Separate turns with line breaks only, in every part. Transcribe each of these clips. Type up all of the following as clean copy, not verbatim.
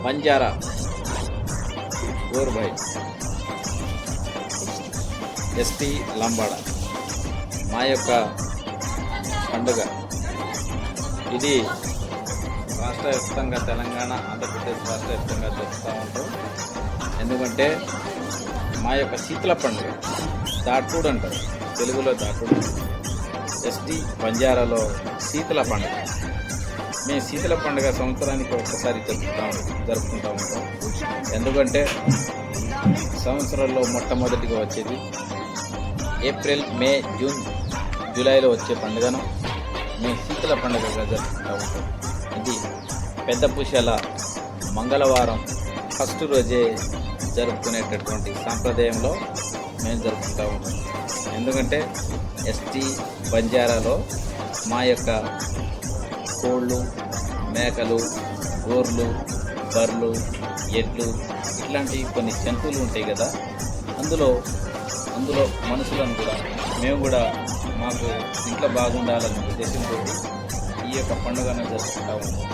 Banjara గోర్భై ST Lambada మా యొక్క పండుగ ఇది రాష్ట్ర వ్యాప్తంగా తెలంగాణ ఆంధ్రప్రదేశ్ రాష్ట్ర వ్యాప్తంగా జరుపుతూ ఉంటాం. ఎందుకంటే మా యొక్క శీతల పండుగ దాటూడు అంటారు, తెలుగులో దాటూడు, ఎస్టీ బంజారాలో శీతల పండుగ. మేము శీతల పండుగ సంవత్సరానికి ఒక్కసారి జరుపుకుంటూ ఉంటాం. ఎందుకంటే సంవత్సరంలో మొట్టమొదటిగా వచ్చేది ఏప్రిల్, మే, జూన్, జూలైలో వచ్చే పండుగను మేము శీతల పండుగగా జరుపుకుంటూ ఉంటాం. ఇది పెద్ద పూషల మంగళవారం ఫస్ట్ రోజే జరుపుకునేటటువంటి సాంప్రదాయంలో మేము జరుపుకుంటూ ఉంటాం. ఎందుకంటే ఎస్టీ బంజారాలో మా యొక్క కోళ్ళు, మేకలు, గోర్లు, బర్రెలు, ఎడ్లు ఇట్లాంటి కొన్ని జంతువులు ఉంటాయి కదా, అందులో మనుషులను కూడా మేము కూడా మాకు ఇంట్లో బాగుండాలనే ఉద్దేశంతో ఈ యొక్క పండుగను జరుపుకుంటూ ఉంటాం.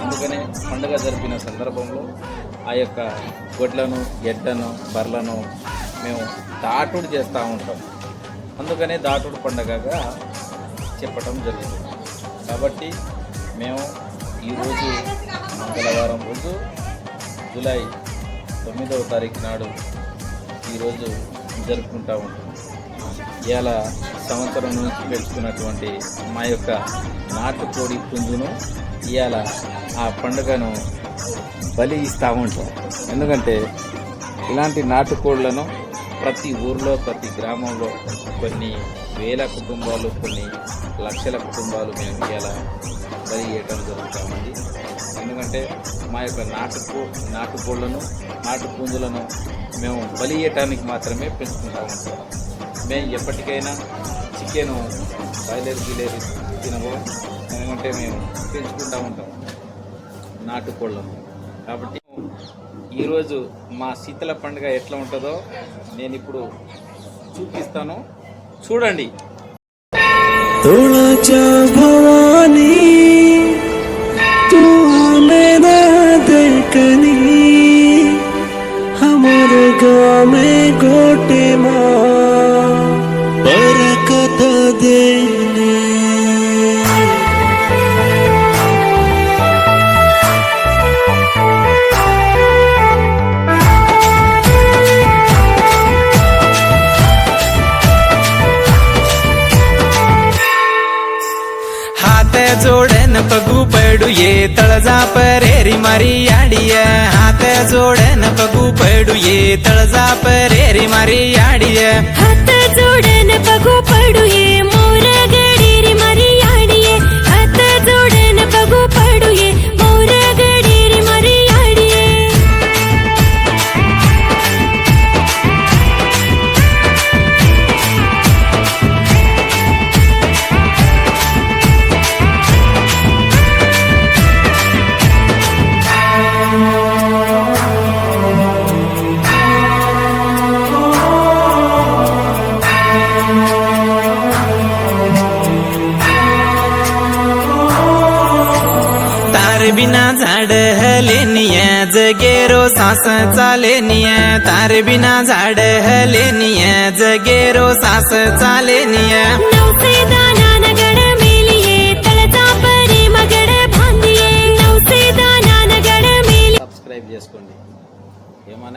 అందుకనే పండుగ జరిపిన సందర్భంలో ఆ యొక్క గొడ్లను, ఎడ్లను, బర్రెలను మేము దాటుడు చేస్తూ ఉంటాం. అందుకనే దాటుడు పండుగగా చెప్పటం జరుగుతుంది. కాబట్టి మేము ఈరోజు మంగళవారం రోజు జూలై 9వ తారీఖు నాడు ఈరోజు జరుపుకుంటూ ఉంటాం. ఇవాళ సంవత్సరం నుంచి పెంచుకున్నటువంటి మా యొక్క నాటుకోడి పుంజును ఇవాళ ఆ పండుగను బలి ఇస్తూ ఉంటాం. ఎందుకంటే ఇలాంటి నాటుకోళ్లను ప్రతి ఊర్లో, ప్రతి గ్రామంలో కొన్ని వేల కుటుంబాలు, కొన్ని లక్షల కుటుంబాలు మేము ఇవాళ బలి చేయడం జరుగుతామండి. ఎందుకంటే మా యొక్క నాటుకోళ్లను, నాటు పుంజులను మేము బలి చేయటానికి మాత్రమే పెంచుకుంటూ ఉంటాం. మేము ఎప్పటికైనా చికెను, గిలేరు తినబో, ఎందుకంటే మేము పెంచుకుంటూ ఉంటాం నాటుకోళ్లను. కాబట్టి ఈరోజు మా శీతల పండుగ ఎట్లా ఉంటుందో నేను ఇప్పుడు చూపిస్తాను, చూడండి.
భవానీ तू मेरा देखनी हमारे गाँव में गोटे माँ बरकत देने
जोड़न पगू पड़ू ये तळजा परेरी मारी याडिय हाथ जोड़न पगू पड़ू ये तळजा परेरी मारी याडिय
हाथ जोड़न पगू पड़ू ये मोर गडीरी मारी याडिय हाथ जोड़न पगू पड़ू ये मोर गडीरी मारी याडिय
बिना झाड हलेनिय जगेरो सास चालेनिय तार बिना झाड हलेनिय जगेरो सास चालेनिय
नवसे दाना नगड़ मेलिए तळजा परी मगड़ बांधिए नवसे दाना नगड़ मेली
సబ్స్క్రైబ్ చేసుకోండి. ఏమన్నా